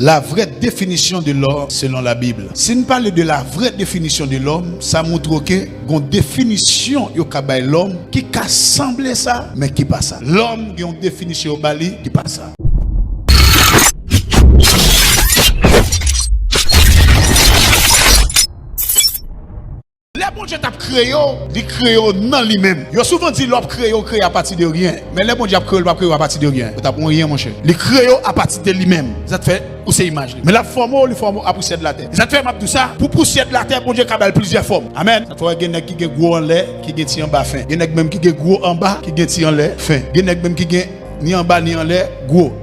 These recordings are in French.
La vraie définition de l'homme selon la Bible. Si nous parlons de la vraie définition de l'homme, ça montre que une définition yo ka bay l'homme qui ka semble ça mais qui pas ça. L'homme qui a une définition au Bali qui pas ça. Bon Dieu t'a créé, il crée dans lui-même. Il a souvent dit l'homme créé à partir de rien. Mais le bon Dieu a créé à partir de rien. Il t'a pas rien mon cher. Il crée à partir de lui-même. Ça te fait ou c'est image. Mais la forme à poussière de la terre. Ça te fait tout ça pour poussière de la terre bon Dieu a plusieurs formes. Amen. Ça fait qu'il y a qui gros en l'air, qui gagne en bas fin. Il y a même qui gros en bas, qui gagne en l'air fin. Il y a même qui gagne ni en bas ni en l'air gros.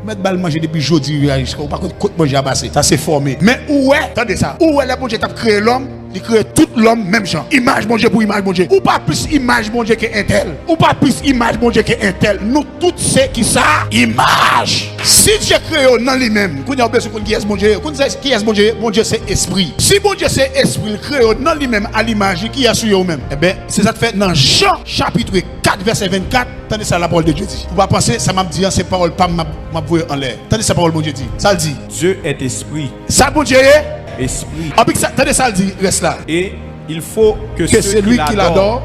Mettre balle manger depuis jeudi, pas côté manger à passer. Ça c'est formé. Mais où est, attendez ça. Où est le bon Dieu t'a créé l'homme? Il crée tout l'homme même genre. Image bon Dieu pour image bon Dieu. Ou pas plus image bon Dieu que un tel. Ou pas plus image bon Dieu que un tel. Nous tous c'est qui ça? Image. Si Dieu crée dans lui-même, qu'on a besoin qui est bon Dieu. Qu'on sait qui est bon Dieu? Bon Dieu c'est esprit. Si bon Dieu c'est esprit, il crée dans lui-même à l'image qui est sur eux-mêmes. Eh bien, c'est ça que fait dans Jean chapitre 4 verset 24. Attendez ça la parole de Dieu dit. Vous pas penser ça m'a dit ces paroles pas m'a voué en l'air. Attendez ça parole bon Dieu dit. Ça le dit. Dieu est esprit. Ça bon Dieu est esprit. Attendez ça le dit, reste là. Et il faut que celui qui l'adore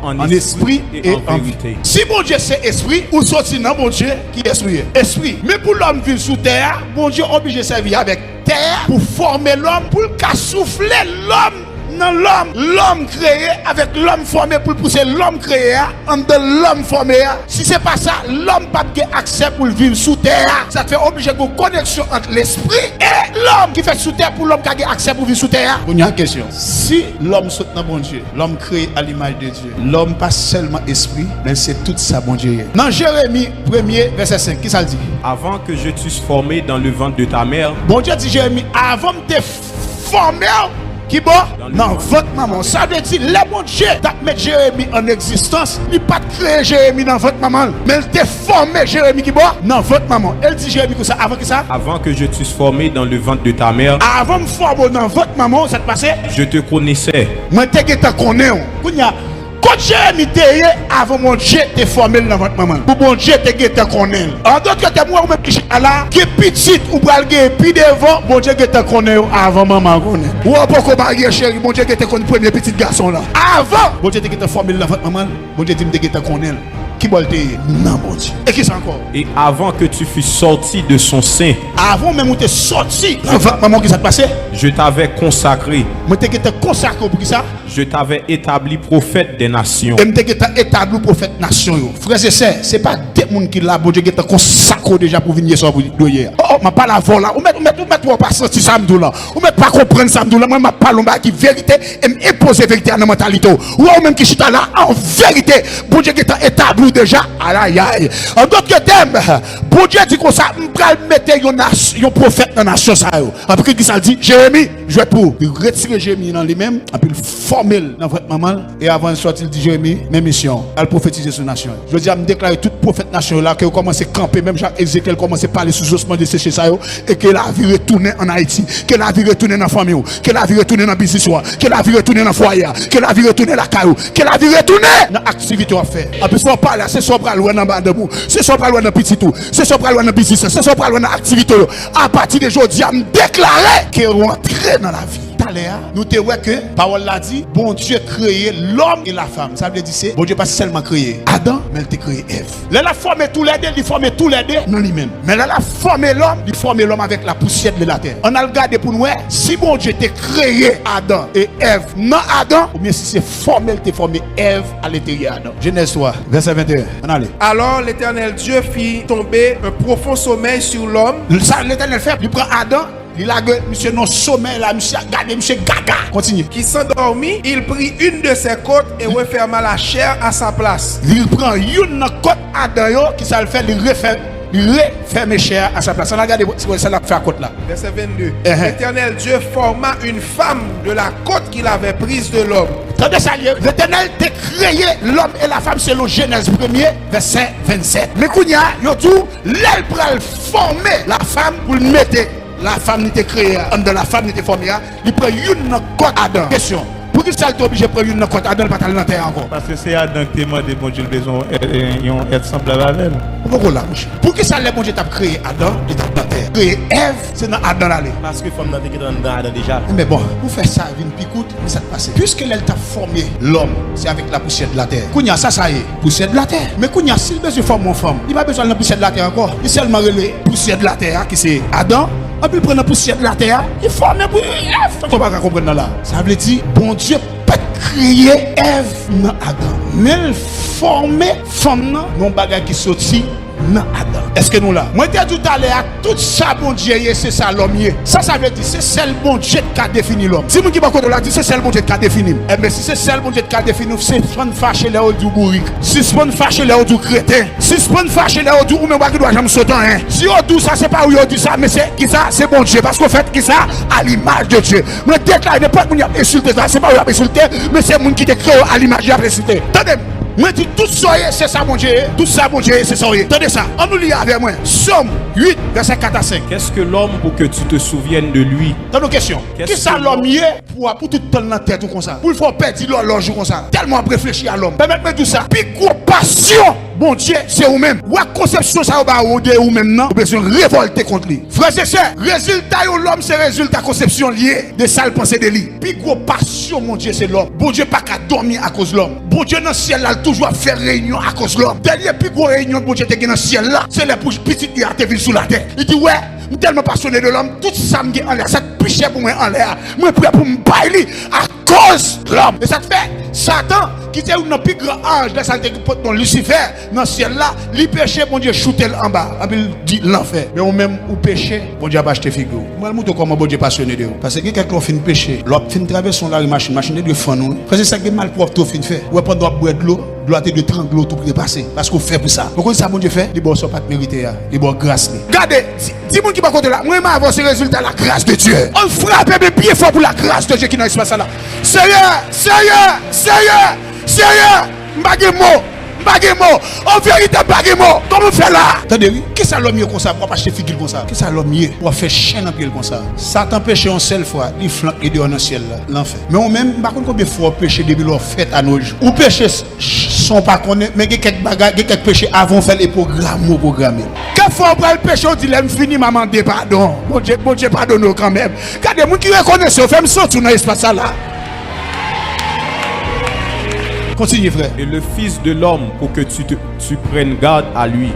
en esprit et en vérité. Si mon Dieu c'est esprit, ou sorti dans mon Dieu qui est esprit. Esprit. Mais pour l'homme vivre sous terre, mon Dieu obligé de servir avec terre pour former l'homme, pour souffler l'homme. Dans l'homme créé avec l'homme formé pour pousser l'homme créé entre l'homme formé. Si c'est pas ça, l'homme n'a pas accès pour vivre sous terre. Ça te fait obligé de connexion entre l'esprit et l'homme qui fait sous terre pour l'homme qui a accès pour vivre sous terre. On y a une question. Si l'homme saute dans bon Dieu, l'homme créé à l'image de Dieu, l'homme pas seulement esprit, mais c'est tout ça bon Dieu. Dans Jérémie 1er verset 5, qui ça le dit? Avant que je t'eusse formé dans le ventre de ta mère. Bon Dieu dit Jérémie, avant de te former. Qui bon? Non, votre maman. Ça veut dire, le bon Dieu t'a mis Jérémie en existence. Il n'a pas créé Jérémie dans votre maman. Mais il t'a formé Jérémie qui bon? Non, votre maman. Elle dit Jérémie que ça avant que ça? Avant que je t'eusse formé dans le ventre de ta mère. Avant de me former dans votre maman, ça te passait? Je te connaissais. Moi, je te connais. Quand Jérémie t'est avant mon Dieu te formé dans votre maman. Pour mon Dieu te connaît. En d'autres termes, moi, même qui là, qui petite ou pas le puis devant, mon Dieu te connaît avant maman connaît. Ou pas qu'on marier chéri, mon Dieu te connaît premier petit garçon là. Avant, mon Dieu te formé dans votre maman, mon Dieu te connaît. Qui bolte non mon Dieu. Et qui c'est encore? Et avant que tu fusses sorti de son sein. Avant même où tu es sorti. Votre maman qui s'est passé? Je t'avais consacré. Moi t'es consacré pour qui ça? Je t'avais établi prophète des nations. Et m'te établi prophète nation yo. Frères et sœurs, c'est pas des monde qui là bon Dieu qui t'a consacré déjà pour venir sur hier. Oh, m'a pas la vol là. Ou mettre pas senti ça m'dou là. Ou mettre pas comprendre ça m'dou là. Moi m'a parlé qui vérité et m'imposer vérité à la mentalité. Ou même qui chita là en vérité, bon Dieu qui t'a établi déjà. Aïe aïe. En d'autres termes, bon Dieu dit comme ça, m'pral mettre un prophète dans la nation ça yo. Après qui ça dit Jérémie, je vais pour retirer Jérémie dans lui-même et puis former dans votre maman et avant de sortir il dit Jérémie, mes missions, elle prophétiser sur la nation. Je veux dire me déclarer toute prophète nation là que vous commencez à camper même Jacques Ézéchiel commence à parler sous osement de sécher ça yo et que la vie retourne en Haïti, que la vie retourne dans la famille, que la vie retourne dans le business, que la vie retourne dans le foyer, que la vie retourne dans la caillou, que la vie retourne dans l'activité à faire. En plus on parle c'est soit pour loin dans bas de vous, c'est soit pour loin dans petit tout, c'est soit pour loin dans business, c'est soit pour loin dans activité. À partir de aujourd'hui, me déclarer que rentrer dans la vie. Nous te voyons que parole l'a dit, bon Dieu créé l'homme et la femme. Ça veut dire c'est bon Dieu pas seulement créé Adam, mais il a créé Ève. Là la formé tous les deux, il formé tous les deux dans lui-même. Mais là la formé l'homme, il formé l'homme avec la poussière de la terre. On a regardé pour nous si bon Dieu t'a créé Adam et Ève non Adam, ou bien si c'est formé, il t'a formé Ève à l'intérieur Adam. Genèse 3, verset 21. On allait. Alors l'Éternel Dieu fit tomber un profond sommeil sur l'homme. Ça l'Éternel fait, il prend Adam. Il a monsieur non sommeil là, monsieur a gardé monsieur gaga. Continue. Qui s'endormit, il prit une de ses côtes et referma la chair à sa place. Il prend une côte Adam qui ça le fait, il referme chair à sa place. On a regardé ce que ça l'a fait à côte là. Verset 22. L'Éternel Dieu forma une femme de la côte qu'il avait prise de l'homme. Tendez ça, l'Éternel t'a créé l'homme et la femme selon Genèse 1er, verset 27. Mais qu'on y a, il dit, l'aile pral former la femme pour le mettre. La femme n'était créée, dans la femme n'était formée, il prend une côte Adam. Question. Pour qui ça t'es obligé de prendre une côte Adam pas dans la terre encore? Parce que c'est Adam qui demande bon Dieu besoin être semblable avec elle. Pourquoi là, monsieur? Pour qui ça les bon Dieu t'a créé Adam et t'a dans la terre? Créé Ève, c'est dans Adam l'aller. Parce que femme n'a vécu dans Adam déjà. Mais bon, pour faire ça, une picoute, mais ça te passe. Puisque elle t'a formé l'homme, c'est avec la poussière de la terre. Kounya, ça y est, poussière de la terre. Mais Kounya, s'il besoin de former une femme, il n'a pas besoin de la poussière de la terre encore. Il seulement relé poussière de la terre, qui c'est Adam. Et puis il prend la poussière de la terre, il forme pour Ève. Tu ne vas pas comprendre là. Ça veut dire, bon Dieu, pas créer Ève dans Adam. Mais il forme femme dans bagage qui sorti dans Adam. Est-ce que nous là? Moi, je dis tout à l'heure, tout ça, bon Dieu, c'est ça l'homme. Ça veut dire, c'est celle bon Dieu qui a défini l'homme. Si vous qui va là, c'est celle bon Dieu qui a défini. Eh bien, si c'est celle bon Dieu qui a défini, c'est pas fâcher les autres du bourrique. Si c'est pas fâcher les autres du crétin. Si c'est pas fâcher les autres du ou même qui doit jamais sauter. Si on dit ça, c'est pas où on dit ça, mais c'est qui ça, c'est bon Dieu. Parce qu'en fait, qui ça, à l'image de Dieu. Moi, déclare, n'importe qui a insulté ça, c'est pas où on a insulté, mais c'est mon qui te crée à l'image de insulté. Attendez. Moi dis tout ça c'est ça mon Dieu, tout ça mon Dieu c'est ça. Attendez ça, on nous lit avec moi. Somme 8 verset 4 à 5. Qu'est-ce que l'homme pour que tu te souviennes de lui? Dans nos questions. Qui ça l'homme pour tout le temps dans la tête ou comme ça? Pour le faire perdre l'horloge comme ça. Tellement réfléchir à l'homme. Permettez-moi tout ça. Puis gros passion. Bon Dieu, c'est vous-même. Ou à conception ça va ou même non. Vous besoin révolter contre lui. Frères et sœurs, résultat de l'homme c'est résultat conception lié de sales pensées de lui. Puis gros passion mon Dieu c'est l'homme. Bon Dieu pas qu'à dormir à cause de l'homme. Bon Dieu dans le ciel là toujours faire réunion à cause de l'homme. Dernière plus grosse réunion bon Dieu te dans le ciel là, c'est les pour petite qui a te sous la terre. Il dit ouais, je suis tellement passionné de l'homme, tout ça me en l'air, ça te piche pour moi en l'air. Moi prêt pour me bailler à cause de l'homme. Et ça te fait Satan qui était un plus grand ange dans sa dans Lucifer dans le ciel là, lui péché bon Dieu shooter en bas, il dit l'enfer. Mais ou même ou péché, bon Dieu a pas acheté figure. Moi montre comment bon Dieu passionné de vous. Parce que quelqu'un fin péché, l'autre fin traverser la machine de fond nous. Parce que ça qui mal propre tout fin fait. Ou prendre boire de l'eau, doit être de 30 l'eau tout pour passer parce qu'on fait pour ça. Pourquoi ça bon Dieu fait? Les bon sont pas mérité là, les bon grâce. Regardez, dis moi qui pas côté là, moi m'a avancé résultat la grâce de Dieu. On frappe mes pieds fort pour la grâce de Dieu qui dans l'espace là. Sérieux, Mbagemo, en vérité, Mbagemo, comment on fait là? Attendez, qui ça l'homme comme ça pour pas acheter figure comme ça? Qui ça l'homme pour faire chaîne en pied comme ça? Satan péché une seule fois, il flanque et dans le ciel là, l'enfer. Mais on même, par contre, combien de fois péché depuis leur fête à nos jours? Ou péché sont pas connaître, mais il y a quelques bagages, quelques péchés avant faire les programmes. Quand fois on le péché, on dit, l'aime fini, maman, des pardon. Bon Dieu, pardonne quand même. Quand des gens qui reconnaissent, on fait me sortir dans l'espace là. Continue, frère. Et le Fils de l'homme pour que tu prennes garde à lui.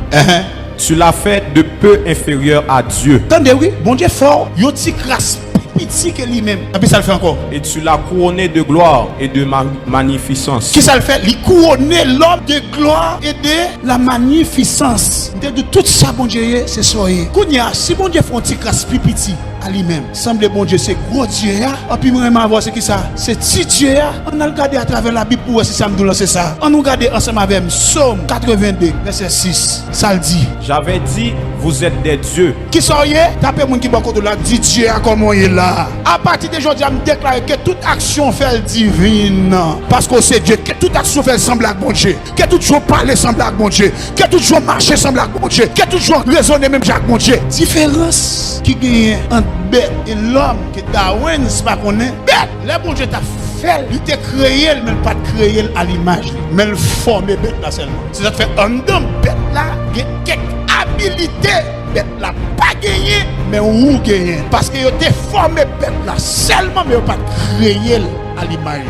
Tu l'as fait de peu inférieur à Dieu. Attendez, oui, bon Dieu fort, il y a une petite crasse petit que lui-même. Et puis ça le fait encore. Et tu l'as couronné de gloire et de magnificence. Qui ça le fait? Il couronner l'homme de gloire et de la magnificence. De tout ça, bon Dieu, c'est soyez. Kounia, si bon Dieu fait un petit crasse petit à lui-même, semble bon Dieu, c'est gros Dieu. Et puis moi, je voir c'est qui ça? C'est petit Dieu. On a regardé à travers la Bible pour voir si ça me dit c'est ça. On nous regarde ensemble avec Psaume 82, verset 6. Ça le dit. J'avais dit, vous êtes des dieux. Qui soyez? Tapez mon qui va de là, dit Dieu à comment il est là. À partir d'aujourd'hui, je me déclare que toute action fait divine. Parce que c'est Dieu. Que toute action fait semblable à bon Dieu. Que tout jour parler semblable à bon Dieu. Que tout jour marcher semblable à bon Dieu. Que tout jour raisonner même Jacques bon Dieu. Différence qui gagne entre bête et l'homme que Darwin c'est pas qu'on est. Bête, le bon Dieu t'a fait. Il t'a créé, mais pas créé à l'image. Mais le former bête là seulement. C'est ça fait un homme bête là, il y a quelques habilités. Bête là pas gagné mais ou gagné parce que yo te formé bête là seulement mais pas créé à l'image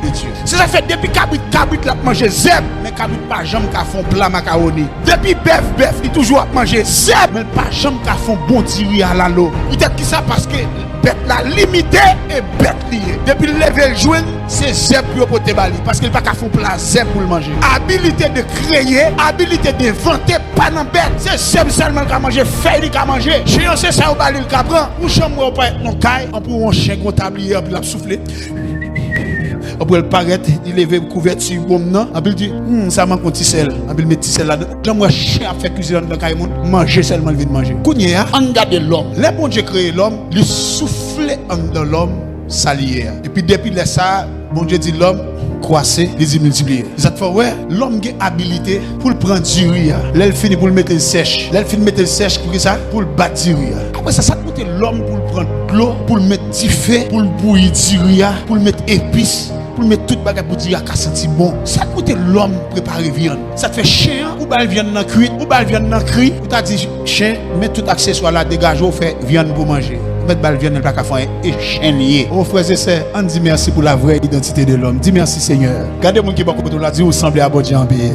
de Dieu. C'est ça fait depuis cabrit là manger zèbre mais cabrit pas jamais qu'a font plat macaroni. Depuis bœuf il toujours manger zèbre mais pas jamais qu'a font bon tiri à la l'eau. Peut-être qui ça parce que bête là limité et bête lié. Depuis le lever le joint c'est zèbre pour te bali parce qu'il pas qu'à font plat zèbre pour le manger. Habilité de créer, habilité d'inventer pas dans bête. C'est zèbre seulement qu'a manger, feuille qu'a manger. Chien c'est ça au bali le capran. Ou chambre ou pas non caille, on pour un chien qu'on tablier puis la souffler. Après elle paraît, il lève couverture bon non, après il dit ça manque un petit sel, après il met petit sel là. J'aimerais chien à faire cuisiner dans caille monde, manger seulement il vient manger. Kounya, on garde l'homme. Le bon Dieu créé l'homme, il souffle dans l'homme salier. Et puis depuis ça, bon Dieu dit l'homme croisser, il dit multiplier. Ça te fait ouais, l'homme a habilité pour prendre du riz. Là il finit pour le mettre sèche. Là il finit mettre sèche pour ça, pour le battre du riz. Après ça te l'homme pour prendre l'eau, pour le mettre du feu, pour le bouillir du riz, pour le mettre épices. pour mettre tout bagage pour dire qu'à sentir bon. Ça coûte l'homme préparer viande. Ça te fait chien ou bal viande dans cuite, ou bal viande dans cri. Ou t'a dit chien, mets tout accessoire là dégage ou fait viande pour manger. Mettre bal viande pas qu'à faire et chien lié. Oh frères et sœurs, on dit merci pour la vraie identité de l'homme. Dis merci Seigneur. Regardez mon qui va comme là dit vous semblez à bon Dieu en paix.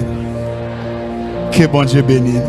Que bon Dieu bénisse.